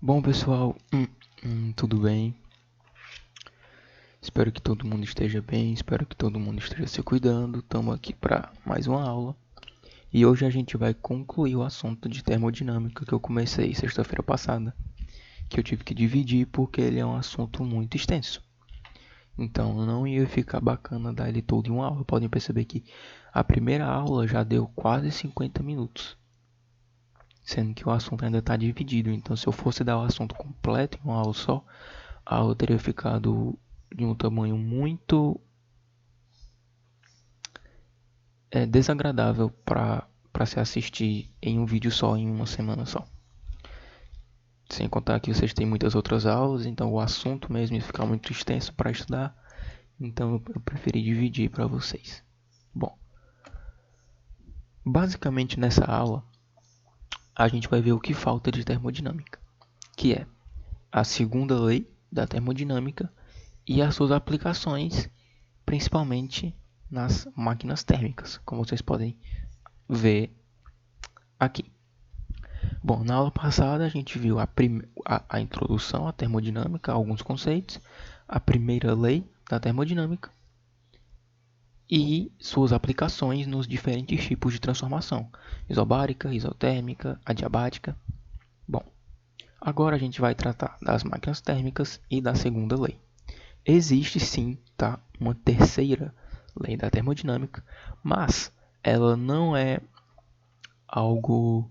Bom, pessoal, tudo bem? Espero que todo mundo esteja bem, espero que todo mundo esteja se cuidando. Estamos aqui para mais uma aula e hoje a gente vai concluir o assunto de termodinâmica que eu comecei sexta-feira passada, que eu tive que dividir porque ele é um assunto muito extenso. Então não ia ficar bacana dar ele todo em uma aula. Podem perceber que a primeira aula já deu quase 50 minutos. Sendo que o assunto ainda está dividido. Então, se eu fosse dar o assunto completo em uma aula só, a aula teria ficado de um tamanho muito desagradável para se assistir em um vídeo só, em uma semana só. Sem contar que vocês têm muitas outras aulas, então o assunto mesmo ia ficar muito extenso para estudar. Então, eu preferi dividir para vocês. Bom, basicamente nessa aula, a gente vai ver o que falta de termodinâmica, que é a segunda lei da termodinâmica e as suas aplicações, principalmente nas máquinas térmicas, como vocês podem ver aqui. Bom, na aula passada a gente viu a introdução à termodinâmica, alguns conceitos, a primeira lei da termodinâmica e suas aplicações nos diferentes tipos de transformação, isobárica, isotérmica, adiabática. Bom, agora a gente vai tratar das máquinas térmicas e da segunda lei. Existe sim, tá, uma terceira lei da termodinâmica, mas ela não é algo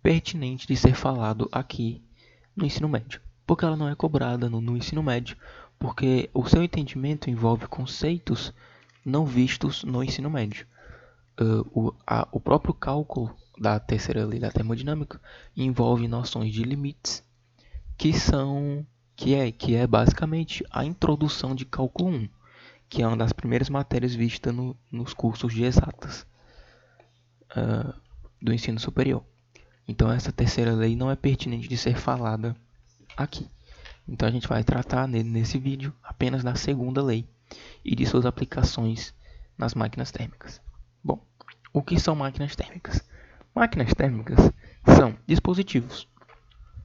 pertinente de ser falado aqui no ensino médio, porque ela não é cobrada no ensino médio, porque o seu entendimento envolve conceitos não vistos no ensino médio. O próprio cálculo da terceira lei da termodinâmica envolve noções de limites que é basicamente a introdução de cálculo 1, que é uma das primeiras matérias vistas nos cursos de exatas do ensino superior. Então essa terceira lei não é pertinente de ser falada aqui. Então a gente vai tratar nesse vídeo apenas da segunda lei e de suas aplicações nas máquinas térmicas. Bom, o que são máquinas térmicas? Máquinas térmicas são dispositivos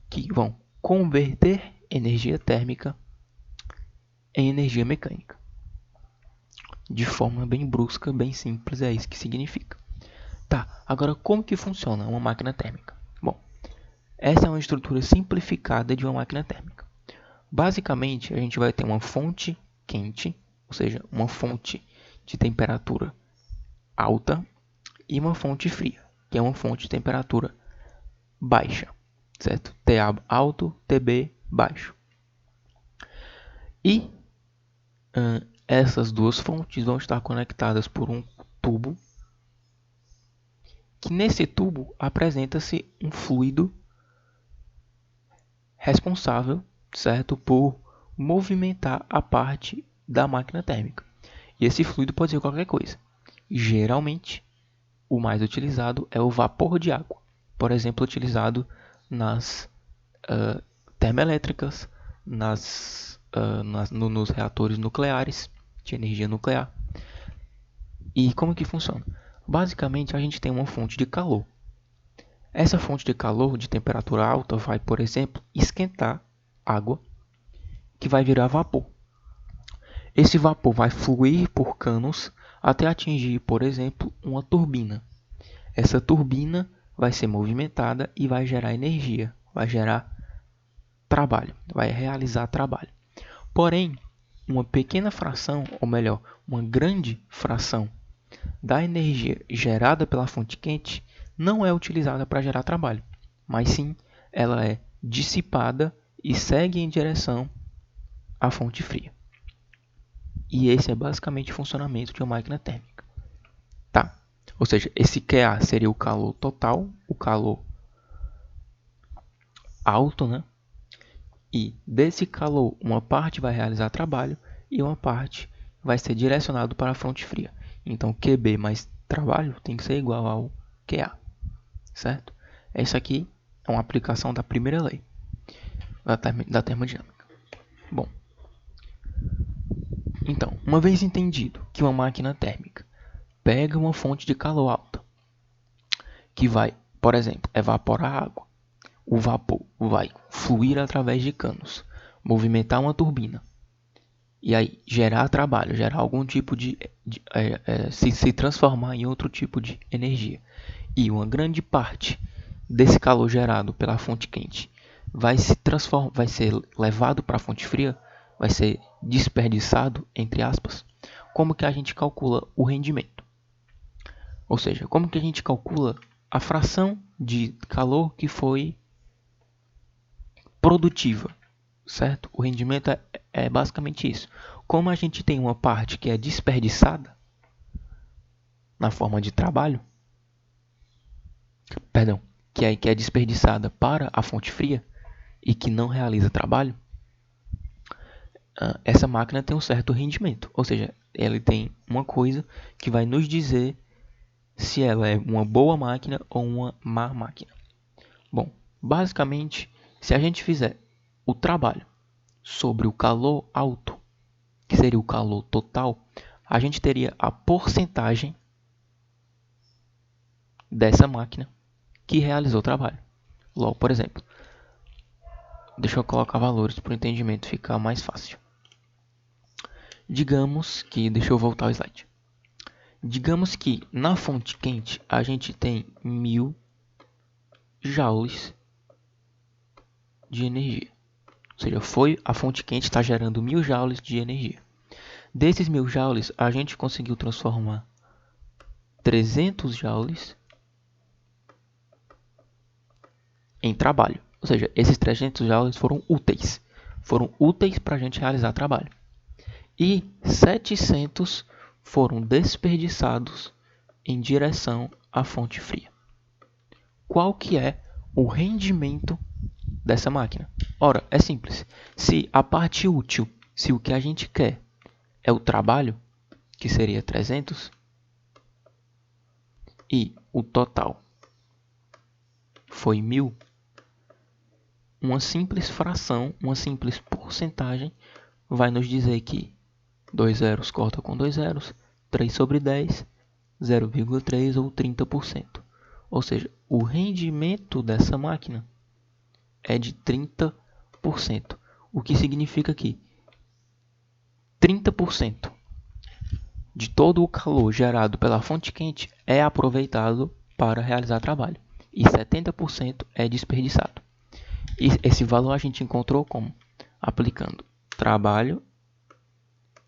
que vão converter energia térmica em energia mecânica. De forma bem brusca, bem simples, é isso que significa. Tá, agora como que funciona uma máquina térmica? Bom, essa é uma estrutura simplificada de uma máquina térmica. Basicamente, a gente vai ter uma fonte quente, ou seja, uma fonte de temperatura alta, e uma fonte fria, que é uma fonte de temperatura baixa, certo? TA alto, TB baixo. E essas duas fontes vão estar conectadas por um tubo, que nesse tubo apresenta-se um fluido responsável, certo, por movimentar a parte da máquina térmica. E esse fluido pode ser qualquer coisa. Geralmente, o mais utilizado é o vapor de água, por exemplo, utilizado nas termoelétricas, nos reatores nucleares de energia nuclear. E como que funciona? Basicamente, a gente tem uma fonte de calor. Essa fonte de calor de temperatura alta vai, por exemplo, esquentar água, que vai virar vapor. Esse vapor vai fluir por canos até atingir, por exemplo, uma turbina. Essa turbina vai ser movimentada e vai gerar energia, vai gerar trabalho, vai realizar trabalho. Porém, uma pequena fração, ou melhor, uma grande fração da energia gerada pela fonte quente não é utilizada para gerar trabalho, mas sim ela é dissipada e segue em direção à fonte fria. E esse é basicamente o funcionamento de uma máquina térmica. Tá? Ou seja, esse QA seria o calor total, o calor alto, né? E desse calor, uma parte vai realizar trabalho e uma parte vai ser direcionado para a fonte fria. Então, QB mais trabalho tem que ser igual ao QA, certo? Essa aqui é uma aplicação da primeira lei da termodinâmica. Bom, então, uma vez entendido que uma máquina térmica pega uma fonte de calor alta, que vai, por exemplo, evaporar água, o vapor vai fluir através de canos, movimentar uma turbina e aí gerar trabalho, gerar algum tipo se transformar em outro tipo de energia. E uma grande parte desse calor gerado pela fonte quente vai ser levado para a fonte fria, vai ser desperdiçado, entre aspas. Como que a gente calcula o rendimento? Ou seja, como que a gente calcula a fração de calor que foi produtiva, certo? O rendimento é basicamente isso. Como a gente tem uma parte que é desperdiçada na forma de trabalho, perdão, que é desperdiçada para a fonte fria e que não realiza trabalho, essa máquina tem um certo rendimento. Ou seja, ela tem uma coisa que vai nos dizer se ela é uma boa máquina ou uma má máquina. Bom, basicamente, se a gente fizer o trabalho sobre o calor alto, que seria o calor total, a gente teria a porcentagem dessa máquina que realizou o trabalho. Logo, por exemplo, deixa eu colocar valores para o entendimento ficar mais fácil. Digamos que, deixa eu voltar ao slide. Digamos que na fonte quente a gente tem 1000 joules de energia. Ou seja, a fonte quente está gerando 1000 joules de energia. Desses 1000 joules, a gente conseguiu transformar 300 joules em trabalho. Ou seja, esses 300 joules foram úteis. Foram úteis para a gente realizar trabalho. E 700 foram desperdiçados em direção à fonte fria. Qual que é o rendimento dessa máquina? Ora, é simples. Se a parte útil, se o que a gente quer é o trabalho, que seria 300, e o total foi 1000, uma simples fração, uma simples porcentagem vai nos dizer que 2 zeros corta com 2 zeros, 3 sobre 10, 0,3 ou 30%. Ou seja, o rendimento dessa máquina é de 30%. O que significa que 30% de todo o calor gerado pela fonte quente é aproveitado para realizar trabalho. E 70% é desperdiçado. E esse valor a gente encontrou como? Aplicando trabalho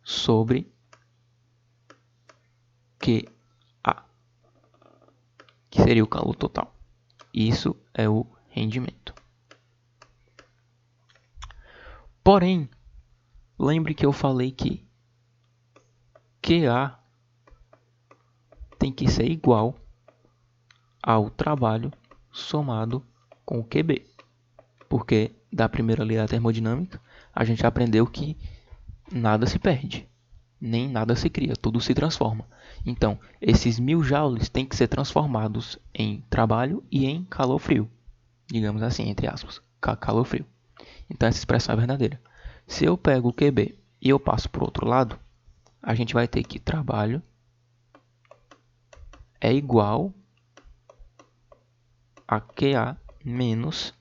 sobre QA, que seria o calor total. Isso é o rendimento. Porém, lembre que eu falei que QA tem que ser igual ao trabalho somado com o QB. Porque da primeira lei da termodinâmica, a gente aprendeu que nada se perde, nem nada se cria, tudo se transforma. Então, esses 1000 joules têm que ser transformados em trabalho e em calor frio. Digamos assim, entre aspas, calor frio. Então, essa expressão é verdadeira. Se eu pego o QB e eu passo para o outro lado, a gente vai ter que trabalho é igual a QA menos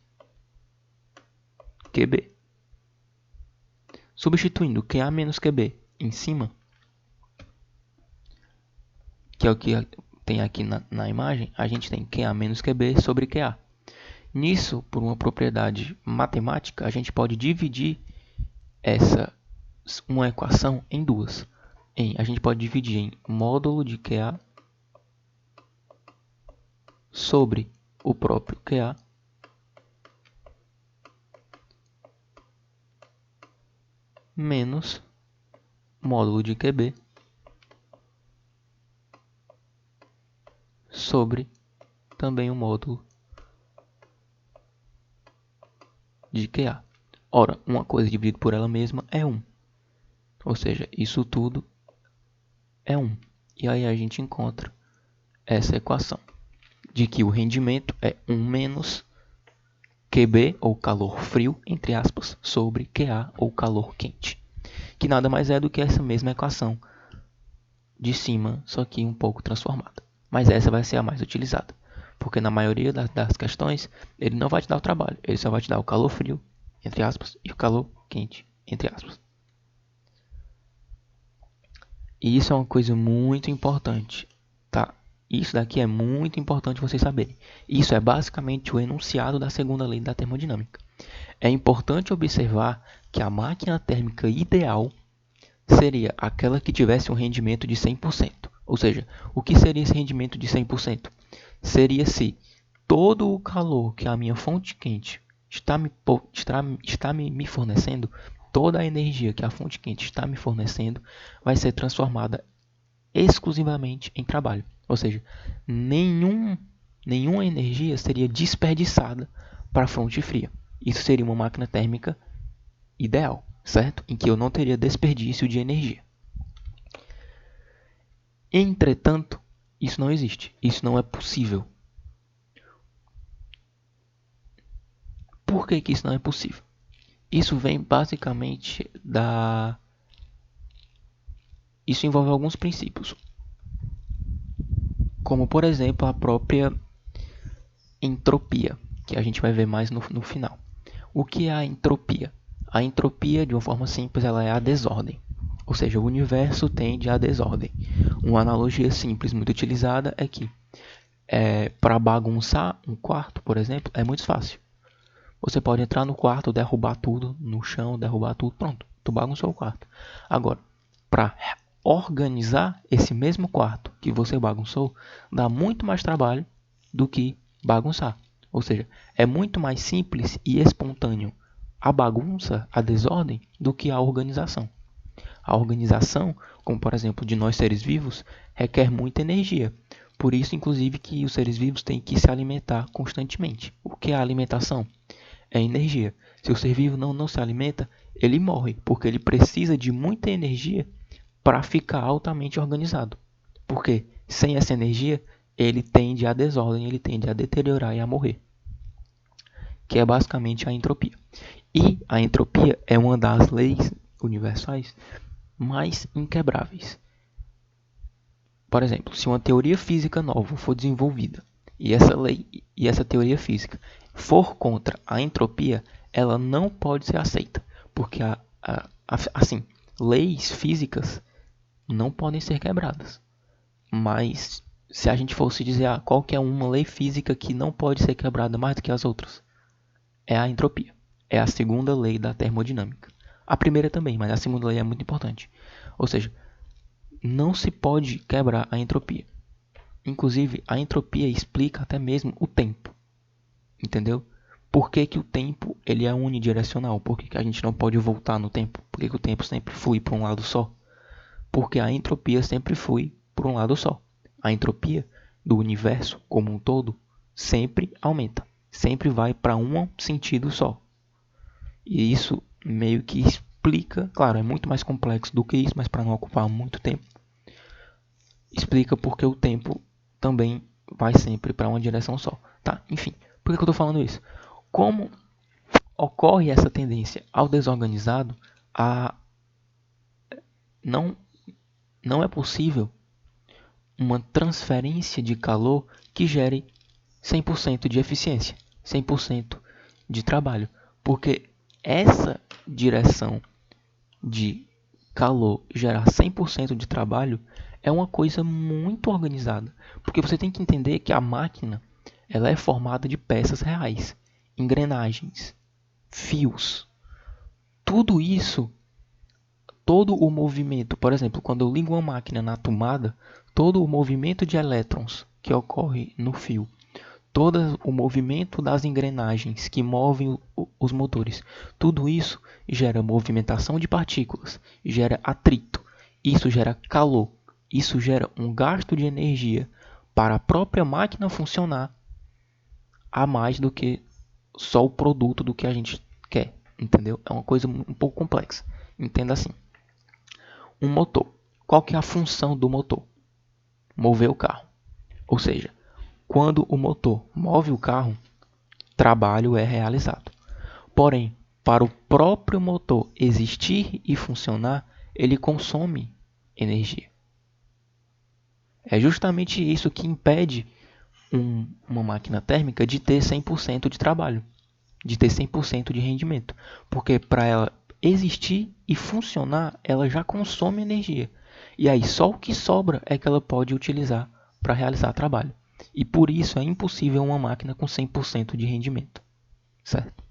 QB. Substituindo QA menos QB em cima, que é o que tem aqui na imagem, a gente tem QA menos QB sobre QA. Nisso, por uma propriedade matemática, a gente pode dividir uma equação em duas. A gente pode dividir em módulo de QA sobre o próprio QA menos módulo de QB sobre também o módulo de QA. Ora, uma coisa dividida por ela mesma é 1. Ou seja, isso tudo é 1. E aí a gente encontra essa equação de que o rendimento é 1 menos QB, ou calor frio, entre aspas, sobre QA, ou calor quente. Que nada mais é do que essa mesma equação de cima, só que um pouco transformada. Mas essa vai ser a mais utilizada. Porque na maioria das questões, ele não vai te dar o trabalho. Ele só vai te dar o calor frio, entre aspas, e o calor quente, entre aspas. E isso é uma coisa muito importante, tá? Isso daqui é muito importante vocês saberem. Isso é basicamente o enunciado da segunda lei da termodinâmica. É importante observar que a máquina térmica ideal seria aquela que tivesse um rendimento de 100%. Ou seja, o que seria esse rendimento de 100%? Seria se todo o calor que a minha fonte quente está me fornecendo, toda a energia que a fonte quente está me fornecendo, vai ser transformada exclusivamente em trabalho. Ou seja, nenhuma energia seria desperdiçada para a fonte fria. Isso seria uma máquina térmica ideal, certo? Em que eu não teria desperdício de energia. Entretanto, isso não existe. Isso não é possível. Por que isso não é possível? Isso vem basicamente da... Isso envolve alguns princípios. Como, por exemplo, a própria entropia, que a gente vai ver mais no final. O que é a entropia? A entropia, de uma forma simples, ela é a desordem. Ou seja, o universo tende à desordem. Uma analogia simples muito utilizada é que para bagunçar um quarto, por exemplo, é muito fácil. Você pode entrar no quarto, derrubar tudo no chão, derrubar tudo, pronto, tu bagunçou o quarto. Agora, para organizar esse mesmo quarto que você bagunçou, dá muito mais trabalho do que bagunçar. Ou seja, é muito mais simples e espontâneo a bagunça, a desordem, do que a organização. A organização, como por exemplo de nós seres vivos, requer muita energia. Por isso, inclusive, que os seres vivos têm que se alimentar constantemente. O que é a alimentação? É energia. Se o ser vivo não se alimenta, ele morre, porque ele precisa de muita energia para ficar altamente organizado. Porque sem essa energia, ele tende à desordem, ele tende a deteriorar e a morrer. Que é basicamente a entropia. E a entropia é uma das leis universais mais inquebráveis. Por exemplo, se uma teoria física nova for desenvolvida e essa lei e essa teoria física for contra a entropia, ela não pode ser aceita, porque assim, leis físicas não podem ser quebradas. Mas se a gente fosse dizer qual que é uma lei física que não pode ser quebrada mais do que as outras, é a entropia. É a segunda lei da termodinâmica. A primeira também, mas a segunda lei é muito importante. Ou seja, não se pode quebrar a entropia. Inclusive, a entropia explica até mesmo o tempo. Entendeu? Por que, que o tempo ele é unidirecional? Por que, que a gente não pode voltar no tempo? Por que, que o tempo sempre flui para um lado só? Porque a entropia sempre flui para um lado só. A entropia do universo como um todo sempre aumenta. Sempre vai para um sentido só. E isso meio que explica, claro, é muito mais complexo do que isso, mas para não ocupar muito tempo, explica porque o tempo também vai sempre para uma direção só, tá? Enfim, por que eu estou falando isso? Como ocorre essa tendência ao desorganizado, não, não é possível uma transferência de calor que gere 100% de eficiência, 100% de trabalho, porque essa direção de calor gerar 100% de trabalho é uma coisa muito organizada, porque você tem que entender que a máquina ela é formada de peças reais, engrenagens, fios, tudo isso, todo o movimento, por exemplo, quando eu ligo uma máquina na tomada, todo o movimento de elétrons que ocorre no fio, todo o movimento das engrenagens que movem os motores, tudo isso gera movimentação de partículas, gera atrito, isso gera calor, isso gera um gasto de energia para a própria máquina funcionar a mais do que só o produto do que a gente quer, entendeu? É uma coisa um pouco complexa. Entenda assim. Um motor. Qual que é a função do motor? Mover o carro. Ou seja, quando o motor move o carro, trabalho é realizado. Porém, para o próprio motor existir e funcionar, ele consome energia. É justamente isso que impede uma máquina térmica de ter 100% de trabalho, de ter 100% de rendimento. Porque para ela existir e funcionar, ela já consome energia. E aí só o que sobra é que ela pode utilizar para realizar trabalho. E por isso é impossível uma máquina com 100% de rendimento. Certo?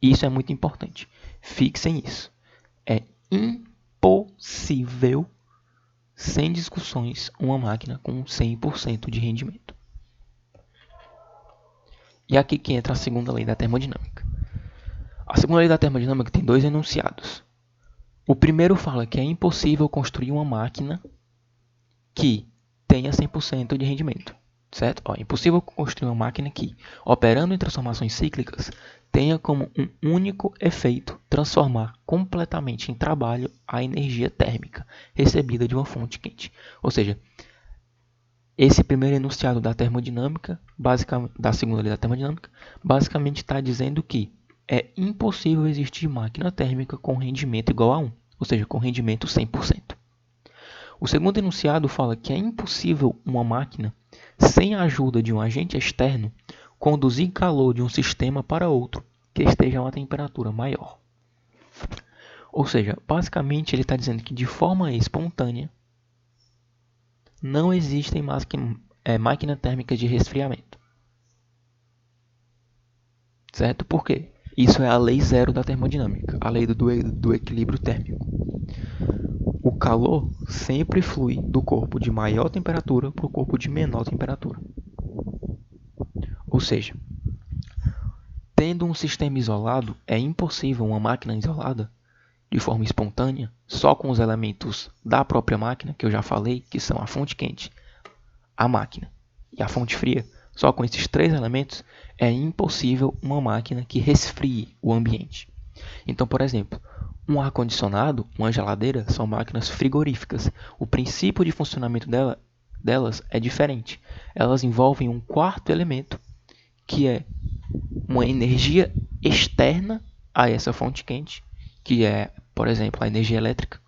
Isso é muito importante. Fixem isso. É impossível, sem discussões, uma máquina com 100% de rendimento. E aqui que entra a segunda lei da termodinâmica. A segunda lei da termodinâmica tem dois enunciados. O primeiro fala que é impossível construir uma máquina que tenha 100% de rendimento. Certo? É impossível construir uma máquina que, operando em transformações cíclicas, tenha como um único efeito transformar completamente em trabalho a energia térmica recebida de uma fonte quente. Ou seja, esse primeiro enunciado da termodinâmica, da segunda lei da termodinâmica, basicamente está dizendo que é impossível existir máquina térmica com rendimento igual a 1, ou seja, com rendimento 100%. O segundo enunciado fala que é impossível uma máquina, sem a ajuda de um agente externo, conduzir calor de um sistema para outro que esteja a uma temperatura maior. Ou seja, basicamente ele está dizendo que de forma espontânea não existem máquinas térmicas de resfriamento. Certo? Por quê? Isso é a lei zero da termodinâmica, a lei do equilíbrio térmico. O calor sempre flui do corpo de maior temperatura para o corpo de menor temperatura. Ou seja, tendo um sistema isolado, é impossível uma máquina isolada, de forma espontânea, só com os elementos da própria máquina, que eu já falei, que são a fonte quente, a máquina e a fonte fria. Só com esses três elementos, é impossível uma máquina que resfrie o ambiente. Então, por exemplo, um ar-condicionado, uma geladeira, são máquinas frigoríficas. O princípio de funcionamento delas é diferente. Elas envolvem um quarto elemento, que é uma energia externa a essa fonte quente, que é, por exemplo, a energia elétrica,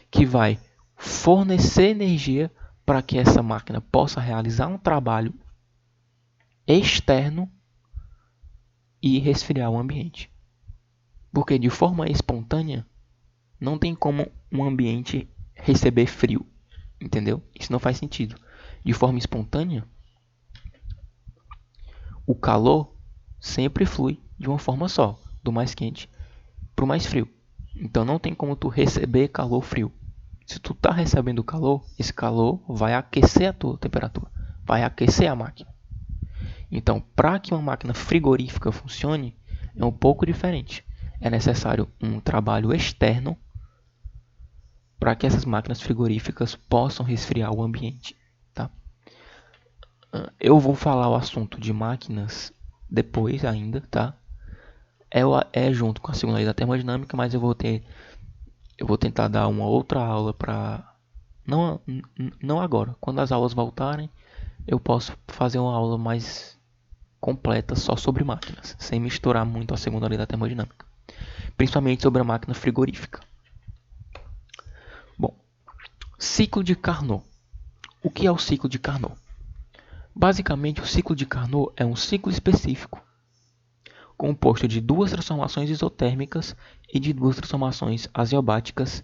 que vai fornecer energia para que essa máquina possa realizar um trabalho externo e resfriar o ambiente. Porque de forma espontânea, não tem como um ambiente receber frio, entendeu? Isso não faz sentido. De forma espontânea, o calor sempre flui de uma forma só, do mais quente para o mais frio. Então não tem como tu receber calor frio. Se tu está recebendo calor, esse calor vai aquecer a tua temperatura, vai aquecer a máquina. Então, para que uma máquina frigorífica funcione, é um pouco diferente. É necessário um trabalho externo para que essas máquinas frigoríficas possam resfriar o ambiente. Tá? Eu vou falar o assunto de máquinas depois ainda, tá? É junto com a segunda lei da termodinâmica, mas eu vou tentar dar uma outra aula para... Não agora. Quando as aulas voltarem, eu posso fazer uma aula mais completa só sobre máquinas, sem misturar muito a segunda lei da termodinâmica. Principalmente sobre a máquina frigorífica. Bom, ciclo de Carnot. O que é o ciclo de Carnot? Basicamente, o ciclo de Carnot é um ciclo específico composto de duas transformações isotérmicas e de duas transformações adiabáticas,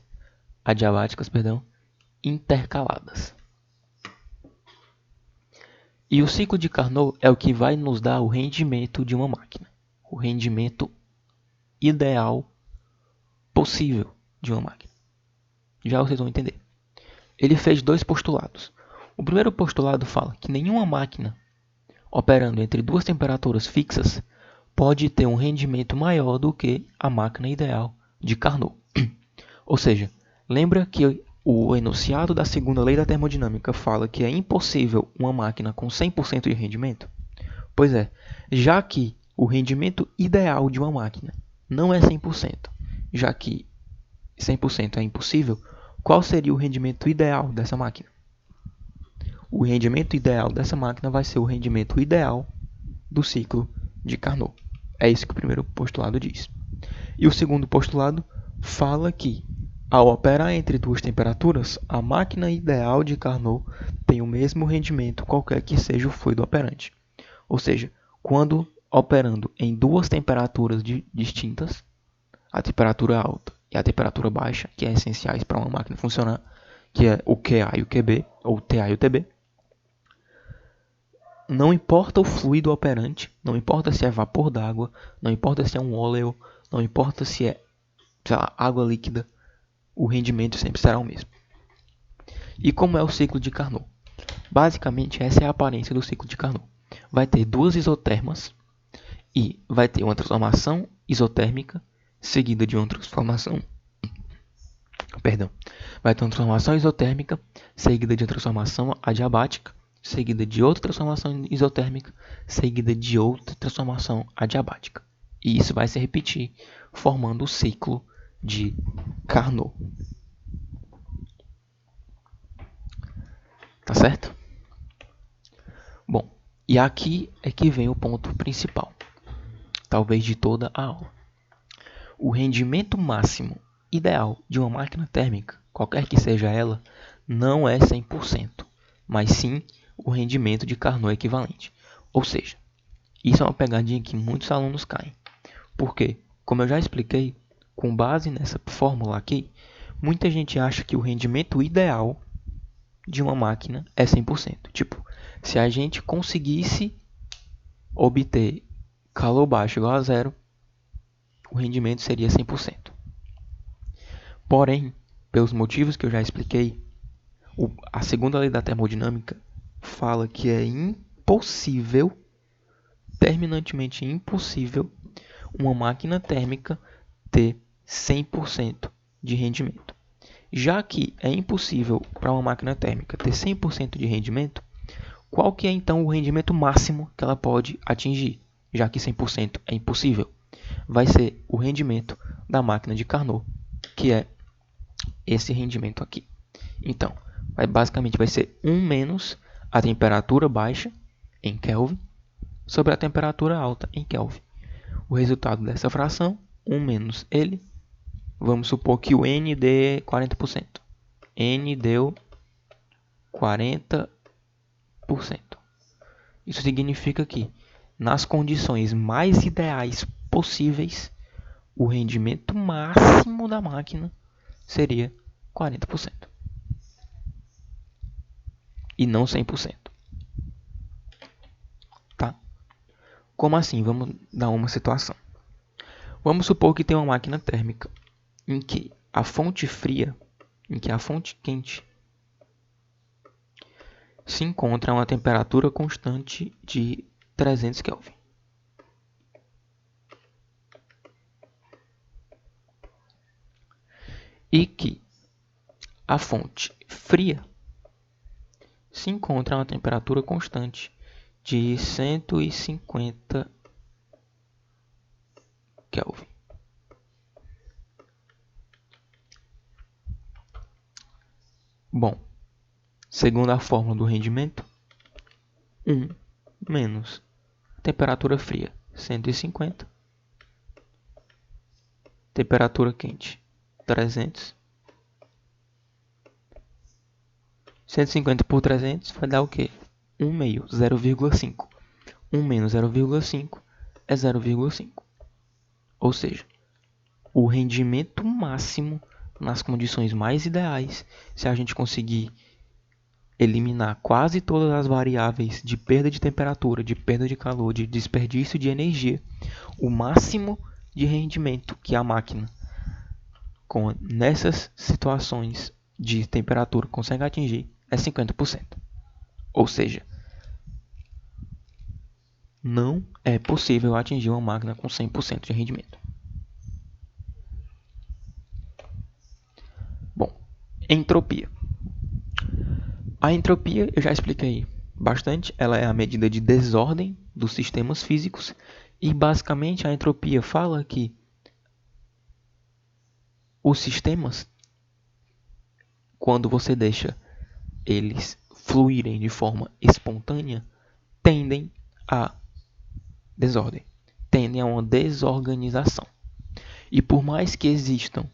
intercaladas. E o ciclo de Carnot é o que vai nos dar o rendimento de uma máquina, o rendimento ideal possível de uma máquina. Já vocês vão entender. Ele fez dois postulados. O primeiro postulado fala que nenhuma máquina operando entre duas temperaturas fixas pode ter um rendimento maior do que a máquina ideal de Carnot. Ou seja, lembra que o enunciado da segunda lei da termodinâmica fala que é impossível uma máquina com 100% de rendimento? Pois é, já que o rendimento ideal de uma máquina não é 100%, já que 100% é impossível, qual seria o rendimento ideal dessa máquina? O rendimento ideal dessa máquina vai ser o rendimento ideal do ciclo de Carnot. É isso que o primeiro postulado diz. E o segundo postulado fala que Ao operar entre duas temperaturas, a máquina ideal de Carnot tem o mesmo rendimento qualquer que seja o fluido operante. Ou seja, quando operando em duas temperaturas distintas, a temperatura alta e a temperatura baixa, que é essenciais para uma máquina funcionar, que é o QA e o QB, ou TA e o TB, não importa o fluido operante, não importa se é vapor d'água, não importa se é um óleo, não importa se é, sei lá, água líquida, o rendimento sempre será o mesmo. E como é o ciclo de Carnot? Basicamente, essa é a aparência do ciclo de Carnot. Vai ter duas isotermas e vai ter uma transformação isotérmica seguida de uma transformação, vai ter uma transformação isotérmica seguida de uma transformação adiabática, seguida de outra transformação isotérmica, seguida de outra transformação adiabática. E isso vai se repetir, formando o ciclo de Carnot. Tá certo? Bom, e aqui é que vem o ponto principal, talvez de toda a aula. O rendimento máximo ideal de uma máquina térmica, qualquer que seja ela, não é 100%, mas sim o rendimento de Carnot equivalente. Ou seja, isso é uma pegadinha que muitos alunos caem. Porque, como eu já expliquei, com base nessa fórmula aqui, muita gente acha que o rendimento ideal de uma máquina é 100%. Tipo, se a gente conseguisse obter calor baixo igual a zero, o rendimento seria 100%. Porém, pelos motivos que eu já expliquei, a segunda lei da termodinâmica fala que é impossível, terminantemente impossível, uma máquina térmica ter 100% de rendimento. Já que é impossível para uma máquina térmica ter 100% de rendimento, qual que é então o rendimento máximo que ela pode atingir? Já que 100% é impossível, vai ser o rendimento da máquina de Carnot, que é esse rendimento aqui. Então, basicamente vai ser 1 menos a temperatura baixa em Kelvin sobre a temperatura alta em Kelvin. O resultado dessa fração, 1 menos ele, vamos supor que o N dê 40%. N deu 40%. Isso significa que, nas condições mais ideais possíveis, o rendimento máximo da máquina seria 40%. E não 100%. Tá? Como assim? Vamos dar uma situação. Vamos supor que tem uma máquina térmica em que a fonte fria, em que a fonte quente se encontra a uma temperatura constante de 300 Kelvin. E que a fonte fria se encontra a uma temperatura constante de 150 Kelvin. Bom, segundo a fórmula do rendimento, 1 menos temperatura fria, 150, temperatura quente, 300. 150 por 300 vai dar o quê? 1 meio, 0,5. 1 menos 0,5 é 0,5. Ou seja, o rendimento máximo nas condições mais ideais, se a gente conseguir eliminar quase todas as variáveis de perda de temperatura, de perda de calor, de desperdício de energia, o máximo de rendimento que a máquina, nessas situações de temperatura, consegue atingir é 50%. Ou seja, não é possível atingir uma máquina com 100% de rendimento. Bom, entropia. A entropia, eu já expliquei bastante, ela é a medida de desordem dos sistemas físicos e basicamente a entropia fala que os sistemas, quando você deixa eles fluírem de forma espontânea, tendem a desordem, tendem a uma desorganização. E por mais que existam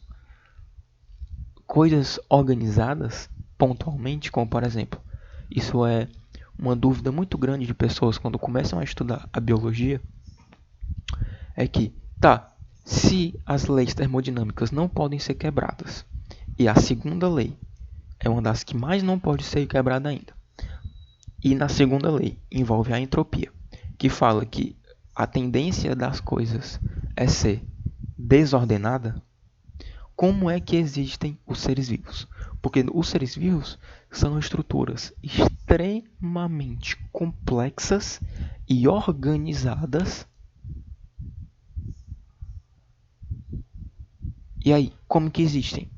coisas organizadas pontualmente, como por exemplo, isso é uma dúvida muito grande de pessoas quando começam a estudar a biologia, é que, se as leis termodinâmicas não podem ser quebradas, e a segunda lei é uma das que mais não pode ser quebrada ainda, e na segunda lei envolve a entropia, que fala que a tendência das coisas é ser desordenada, como é que existem os seres vivos? Porque os seres vivos são estruturas extremamente complexas e organizadas. E aí, como que existem?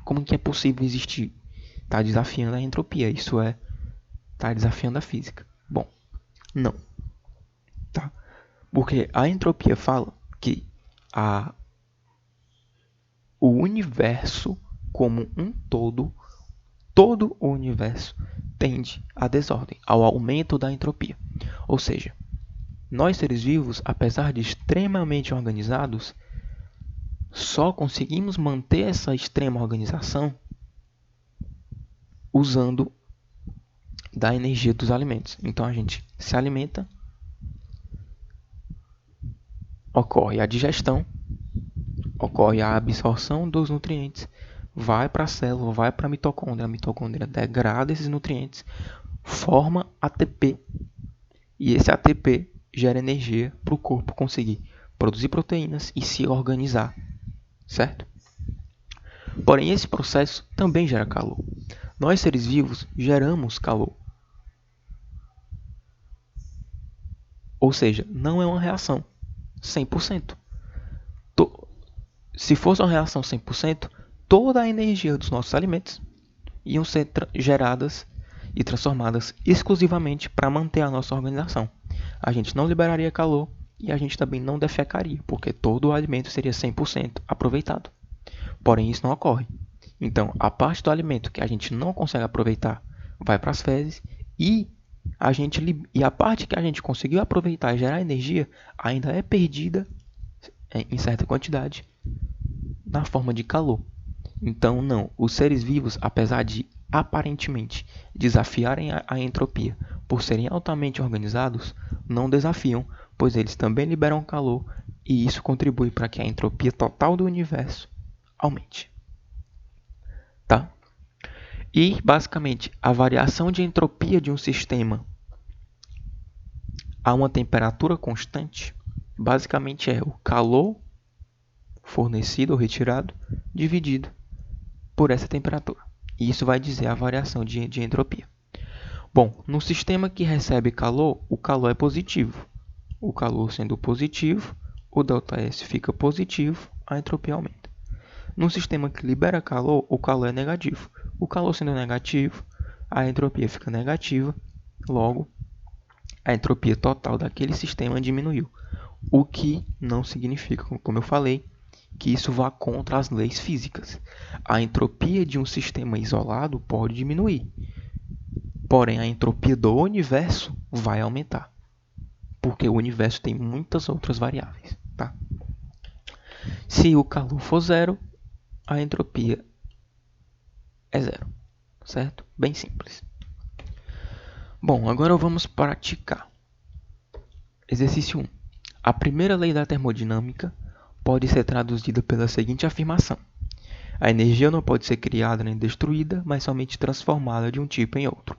Como que é possível existir? Está desafiando a entropia, isso é, está desafiando a física. Bom, não. Tá? Porque a entropia fala que o universo como um todo o universo tende à desordem, ao aumento da entropia. Ou seja, nós seres vivos, apesar de extremamente organizados, só conseguimos manter essa extrema organização usando da energia dos alimentos. Então a gente se alimenta, ocorre a digestão, ocorre a absorção dos nutrientes, vai para a célula, vai para a mitocôndria degrada esses nutrientes, forma ATP, e esse ATP gera energia para o corpo conseguir produzir proteínas e se organizar, certo? Porém, esse processo também gera calor. Nós, seres vivos, geramos calor. Ou seja, não é uma reação 100%. Se fosse uma reação 100%, toda a energia dos nossos alimentos iam ser geradas e transformadas exclusivamente para manter a nossa organização. A gente não liberaria calor e a gente também não defecaria, porque todo o alimento seria 100% aproveitado. Porém, isso não ocorre. Então, a parte do alimento que a gente não consegue aproveitar vai para as fezes e a parte que a gente conseguiu aproveitar e gerar energia ainda é perdida em certa quantidade na forma de calor. Então, não, os seres vivos, apesar de aparentemente desafiarem a entropia por serem altamente organizados, não desafiam, pois eles também liberam calor e isso contribui para que a entropia total do universo aumente. Tá? E, basicamente, a variação de entropia de um sistema a uma temperatura constante, basicamente é o calor fornecido ou retirado dividido por essa temperatura. E isso vai dizer a variação de entropia. Bom, no sistema que recebe calor, o calor é positivo. O calor sendo positivo, o ΔS fica positivo, a entropia aumenta. No sistema que libera calor, o calor é negativo. O calor sendo negativo, a entropia fica negativa, logo, a entropia total daquele sistema diminuiu. O que não significa, como eu falei, que isso vá contra as leis físicas. A entropia de um sistema isolado pode diminuir, porém a entropia do universo vai aumentar, porque o universo tem muitas outras variáveis. Tá? Se o calor for zero, a entropia é zero, certo? Bem simples. Bom, agora vamos praticar. Exercício 1. A primeira lei da termodinâmica pode ser traduzida pela seguinte afirmação: a energia não pode ser criada nem destruída, mas somente transformada de um tipo em outro.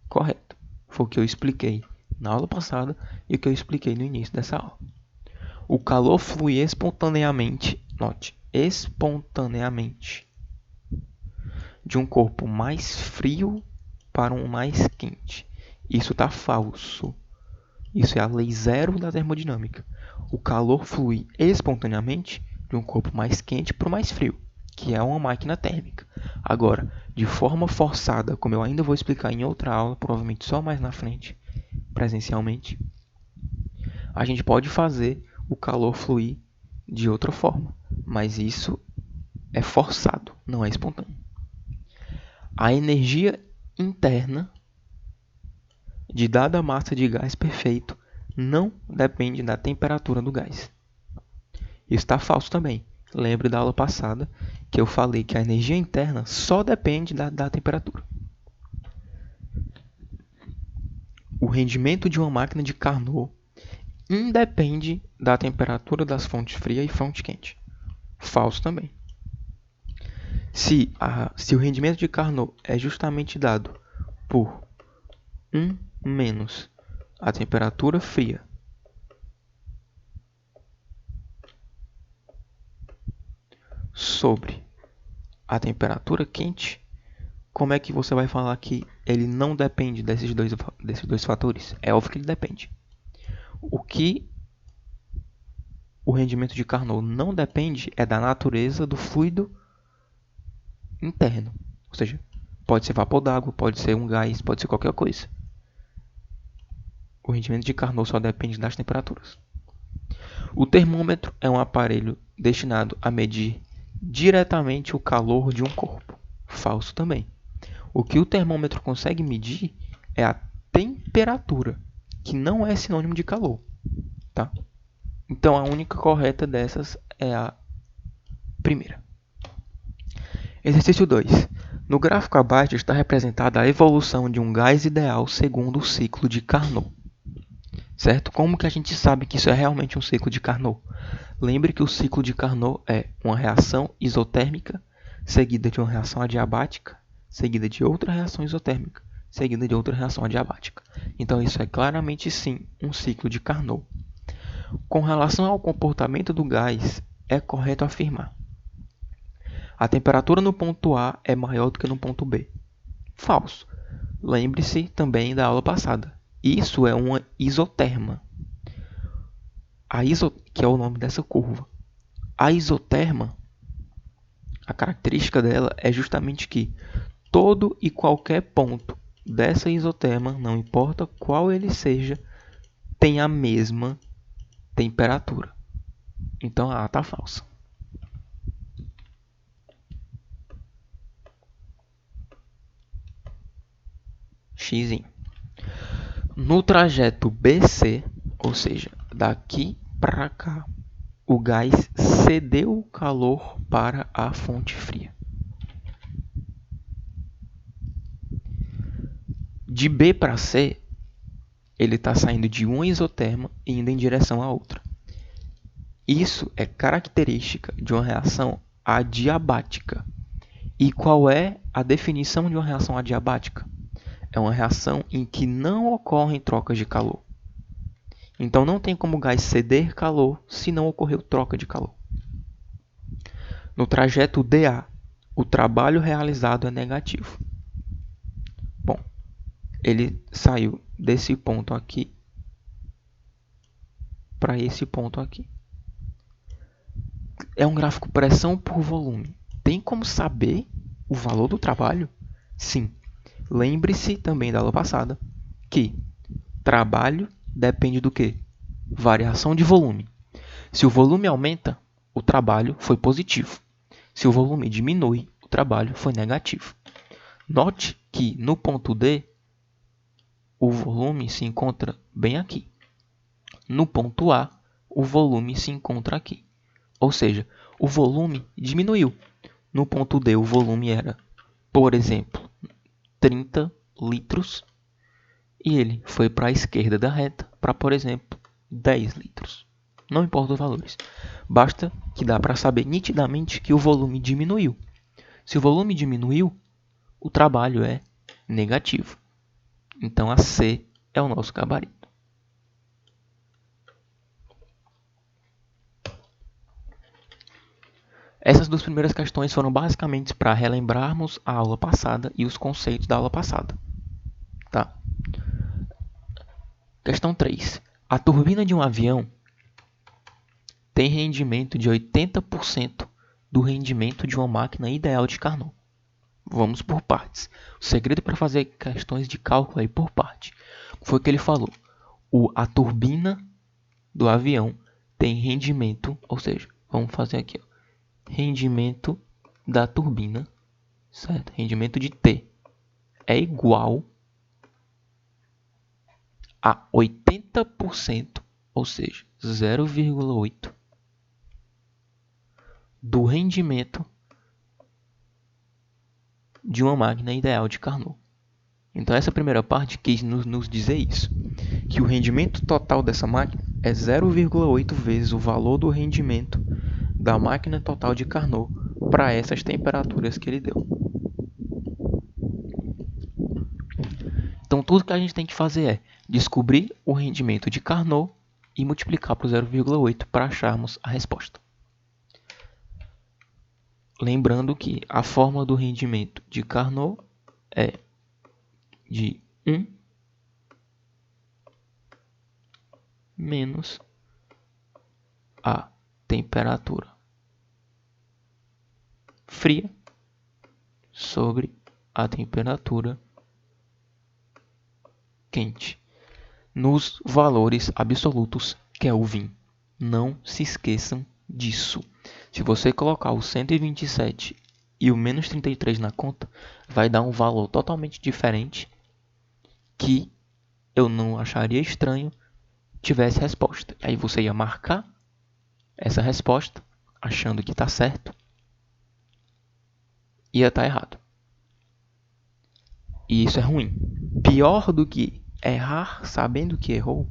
Correto. Foi o que eu expliquei na aula passada e o que eu expliquei no início dessa aula. O calor flui espontaneamente, note, espontaneamente, de um corpo mais frio para um mais quente. Isso está falso. Isso é a lei zero da termodinâmica. O calor flui espontaneamente de um corpo mais quente para o mais frio, que é uma máquina térmica. Agora, de forma forçada, como eu ainda vou explicar em outra aula, provavelmente só mais na frente, presencialmente, a gente pode fazer o calor fluir de outra forma, mas isso é forçado, não é espontâneo. A energia interna de dada massa de gás perfeito não depende da temperatura do gás. Isso está falso também. Lembre da aula passada que eu falei que a energia interna só depende da temperatura. O rendimento de uma máquina de Carnot independe da temperatura das fontes fria e fonte quente. Falso também. Se o rendimento de Carnot é justamente dado por 1 menos a temperatura fria sobre a temperatura quente, como é que você vai falar que ele não depende desses dois fatores? É óbvio que ele depende. O que o rendimento de Carnot não depende é da natureza do fluido interno. Ou seja, pode ser vapor d'água, pode ser um gás, pode ser qualquer coisa. O rendimento de Carnot só depende das temperaturas. O termômetro é um aparelho destinado a medir diretamente o calor de um corpo. Falso também. O que o termômetro consegue medir é a temperatura, que não é sinônimo de calor. Tá? Então a única correta dessas é a primeira. Exercício 2. No gráfico abaixo está representada a evolução de um gás ideal segundo o ciclo de Carnot. Certo? Como que a gente sabe que isso é realmente um ciclo de Carnot? Lembre que o ciclo de Carnot é uma reação isotérmica, seguida de uma reação adiabática, seguida de outra reação isotérmica, seguida de outra reação adiabática. Então isso é claramente sim um ciclo de Carnot. Com relação ao comportamento do gás, é correto afirmar: a temperatura no ponto A é maior do que no ponto B. Falso. Lembre-se também da aula passada. Isso é uma isoterma, que é o nome dessa curva. A isoterma, a característica dela é justamente que todo e qualquer ponto dessa isoterma, não importa qual ele seja, tem a mesma temperatura. Então a A está falsa. X. No trajeto BC, ou seja, daqui para cá, o gás cedeu o calor para a fonte fria. De B para C, ele está saindo de uma isoterma e indo em direção à outra. Isso é característica de uma reação adiabática. E qual é a definição de uma reação adiabática? É uma reação em que não ocorrem trocas de calor. Então não tem como o gás ceder calor se não ocorreu troca de calor. No trajeto DA, o trabalho realizado é negativo. Bom, ele saiu desse ponto aqui para esse ponto aqui. É um gráfico pressão por volume. Tem como saber o valor do trabalho? Sim. Lembre-se também da aula passada que trabalho depende do quê? Variação de volume. Se o volume aumenta, o trabalho foi positivo. Se o volume diminui, o trabalho foi negativo. Note que no ponto D, o volume se encontra bem aqui. No ponto A, o volume se encontra aqui. Ou seja, o volume diminuiu. No ponto D, o volume era, por exemplo, 30 litros. E ele foi para a esquerda da reta para, por exemplo, 10 litros. Não importa os valores. Basta que dá para saber nitidamente que o volume diminuiu. Se o volume diminuiu, o trabalho é negativo. Então a C é o nosso gabarito. Essas duas primeiras questões foram basicamente para relembrarmos a aula passada e os conceitos da aula passada. Tá? Questão 3. A turbina de um avião tem rendimento de 80% do rendimento de uma máquina ideal de Carnot. Vamos por partes. O segredo para fazer questões de cálculo aí por parte foi que ele falou. A turbina do avião tem rendimento, ou seja, vamos fazer aqui, ó, rendimento da turbina, certo? Rendimento de T é igual a 80%, ou seja, 0,8 do rendimento de uma máquina ideal de Carnot. Então essa primeira parte quis nos dizer isso, que o rendimento total dessa máquina é 0,8 vezes o valor do rendimento da máquina total de Carnot para essas temperaturas que ele deu. Então tudo que a gente tem que fazer é descobrir o rendimento de Carnot e multiplicar por 0,8 para acharmos a resposta. Lembrando que a fórmula do rendimento de Carnot é de 1 menos a temperatura fria sobre a temperatura quente, nos valores absolutos Kelvin. Não se esqueçam disso. Se você colocar o 127 e o menos 33 na conta, vai dar um valor totalmente diferente que eu não acharia estranho tivesse resposta. Aí você ia marcar essa resposta achando que está certo, ia estar errado. E isso é ruim. Pior do que errar sabendo que errou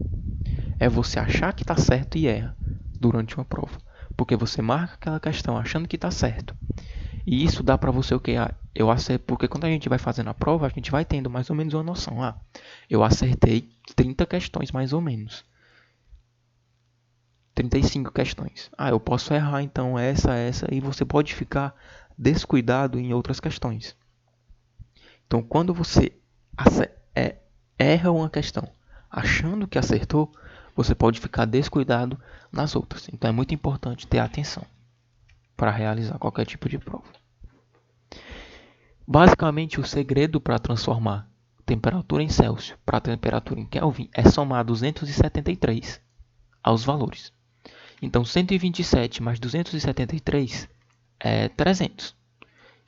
é você achar que está certo e erra durante uma prova. Porque você marca aquela questão achando que está certo. E isso dá para você o que? Eu acertei, porque quando a gente vai fazendo a prova, a gente vai tendo mais ou menos uma noção. Eu acertei 30 questões mais ou menos. 35 questões. Eu posso errar então essa, e você pode ficar descuidado em outras questões. Então, quando você erra uma questão achando que acertou, você pode ficar descuidado nas outras. Então, é muito importante ter atenção para realizar qualquer tipo de prova. Basicamente, o segredo para transformar temperatura em Celsius para temperatura em Kelvin é somar 273 aos valores. Então, 127 mais 273 é 300.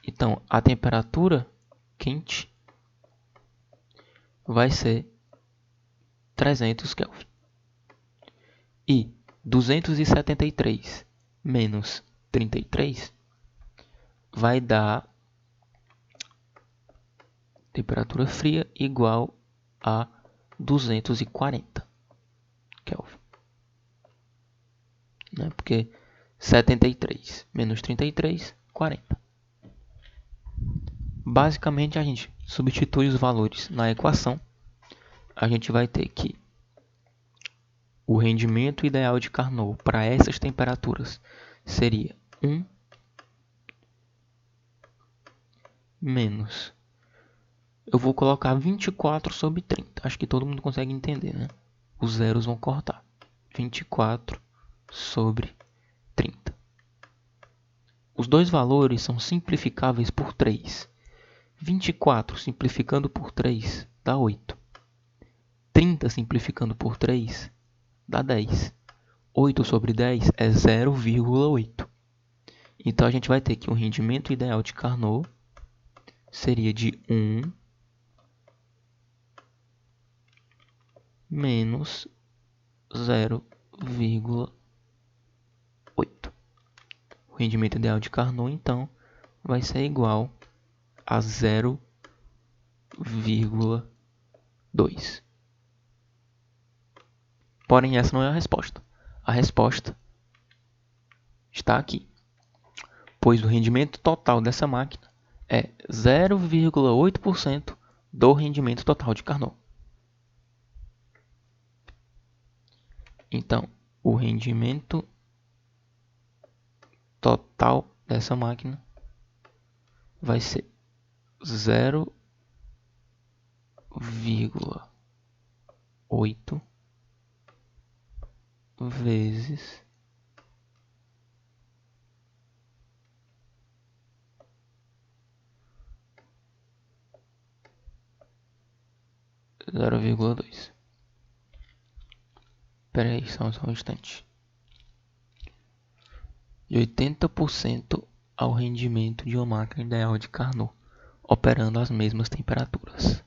Então, a temperatura quente vai ser 300 Kelvin. E 273 menos 33 vai dar temperatura fria igual a 240 Kelvin. Porque 73 menos 33, 40. Basicamente, a gente substitui os valores na equação. A gente vai ter que o rendimento ideal de Carnot para essas temperaturas seria 1 menos... Eu vou colocar 24 sobre 30. Acho que todo mundo consegue entender, né? Os zeros vão cortar. 24 sobre 30. Os dois valores são simplificáveis por 3. 24 simplificando por 3 dá 8. 30 simplificando por 3 dá 10. 8 sobre 10 é 0,8. Então a gente vai ter que o rendimento ideal de Carnot seria de 1 menos 0,8. O rendimento ideal de Carnot, então, vai ser igual a 0,2. Porém, essa não é a resposta. A resposta está aqui, pois o rendimento total dessa máquina é 0,8% do rendimento total de Carnot. Então, o rendimento total dessa máquina vai ser 0,8 vezes 0,2. Espera aí, só um instante. De 80% ao rendimento de uma máquina ideal de Carnot, operando às mesmas temperaturas.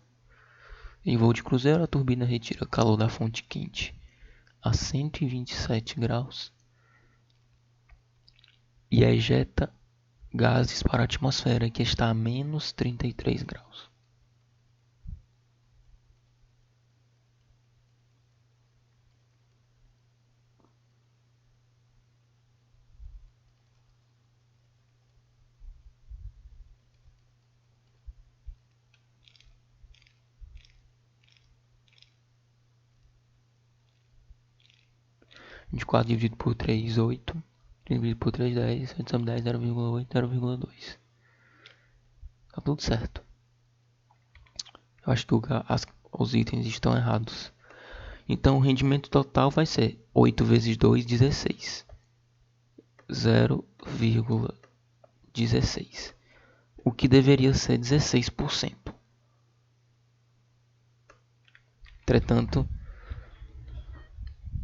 Em voo de cruzeiro, a turbina retira calor da fonte quente a 127 graus e ejeta gases para a atmosfera, que está a menos 33 graus. Vinte e quatro dividido por 3, 8. Dividido por 3, 10. 8 sobre 10, 0,8, 0,2. Tá tudo certo. Eu acho que os itens estão errados. Então o rendimento total vai ser 8 vezes 2, 16. 0,16. O que deveria ser 16%. Entretanto,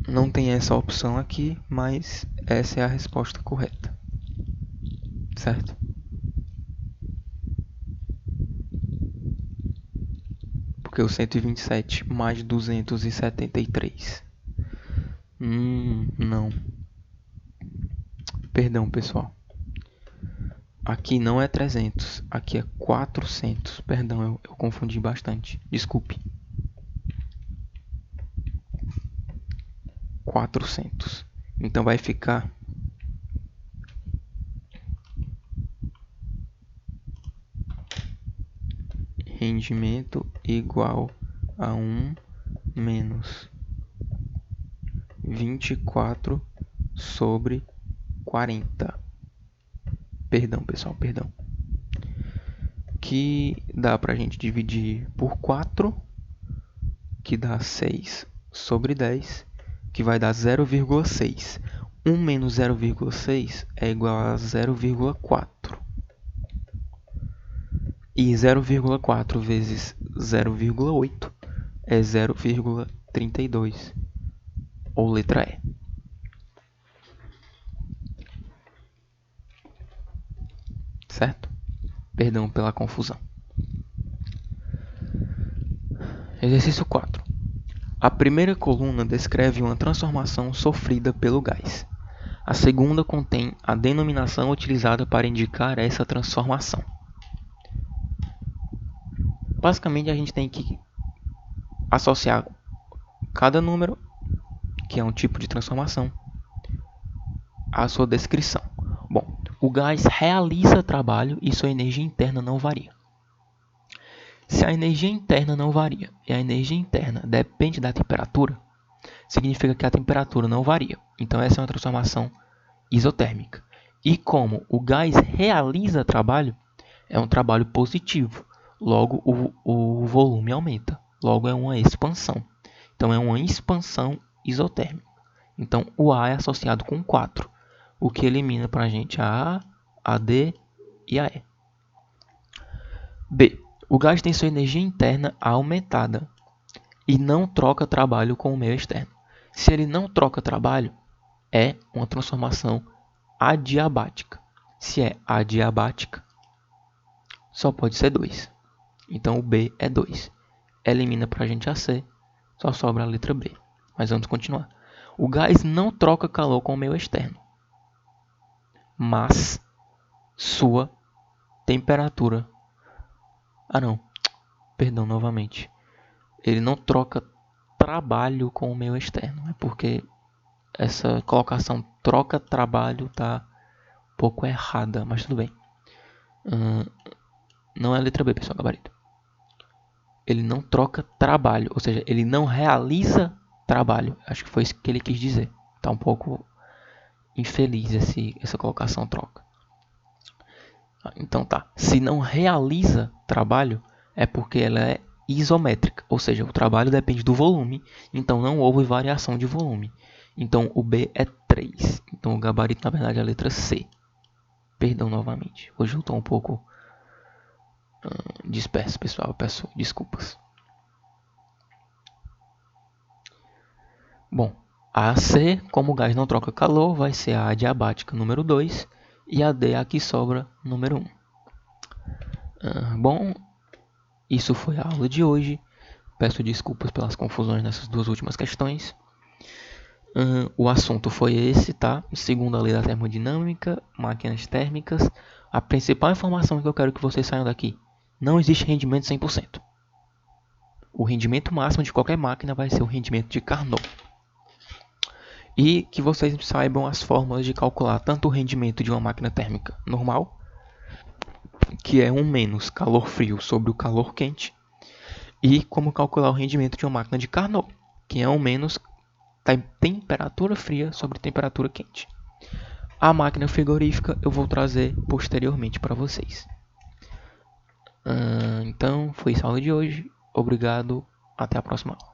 não tem essa opção aqui, mas essa é a resposta correta. Certo? Porque o 127 mais 273. Não. Perdão, pessoal. Aqui não é 300, aqui é 400. Perdão, eu confundi bastante. Desculpe. 400. Então vai ficar rendimento igual a 1 menos 24 sobre 40. Perdão, pessoal, perdão. Que dá pra gente dividir por 4, que dá 6 sobre 10, que vai dar 0,6. 1 menos 0,6 é igual a 0,4. E 0,4 vezes 0,8 é 0,32. Ou letra E. Certo? Perdão pela confusão. Exercício 4. A primeira coluna descreve uma transformação sofrida pelo gás. A segunda contém a denominação utilizada para indicar essa transformação. Basicamente, a gente tem que associar cada número, que é um tipo de transformação, à sua descrição. Bom, o gás realiza trabalho e sua energia interna não varia. Se a energia interna não varia e a energia interna depende da temperatura, significa que a temperatura não varia. Então essa é uma transformação isotérmica. E como o gás realiza trabalho, é um trabalho positivo. Logo, o volume aumenta. Logo, é uma expansão. Então, é uma expansão isotérmica. Então, o A é associado com 4, o que elimina para a gente a A, a D e a E. B. O gás tem sua energia interna aumentada e não troca trabalho com o meio externo. Se ele não troca trabalho, é uma transformação adiabática. Se é adiabática, só pode ser 2. Então o B é 2. Elimina para a gente a C, só sobra a letra B. Mas vamos continuar. O gás não troca calor com o meio externo, mas sua temperatura... Perdão, novamente. Ele não troca trabalho com o meio externo. É porque essa colocação troca trabalho tá um pouco errada, mas tudo bem. Não é a letra B, pessoal, gabarito. Ele não troca trabalho, ou seja, ele não realiza trabalho. Acho que foi isso que ele quis dizer. Tá um pouco infeliz essa colocação troca. Então tá. Se não realiza trabalho, é porque ela é isométrica, ou seja, o trabalho depende do volume, então não houve variação de volume. Então o B é 3. Então o gabarito na verdade é a letra C. Perdão novamente. Hoje eu estou um pouco disperso, pessoal. Eu peço desculpas. Bom, a C, como o gás não troca calor, vai ser a adiabática número 2 e a D aqui sobra número 1. Bom, isso foi a aula de hoje. Peço desculpas pelas confusões nessas duas últimas questões. O assunto foi esse, tá? Segunda lei da termodinâmica, máquinas térmicas. A principal informação que eu quero que vocês saiam daqui: não existe rendimento 100%. O rendimento máximo de qualquer máquina vai ser o rendimento de Carnot. E que vocês saibam as fórmulas de calcular tanto o rendimento de uma máquina térmica normal, que é 1 menos calor frio sobre o calor quente, e como calcular o rendimento de uma máquina de Carnot, que é 1 menos temperatura fria sobre temperatura quente. A máquina frigorífica eu vou trazer posteriormente para vocês. Então, foi isso a aula de hoje. Obrigado. Até a próxima aula.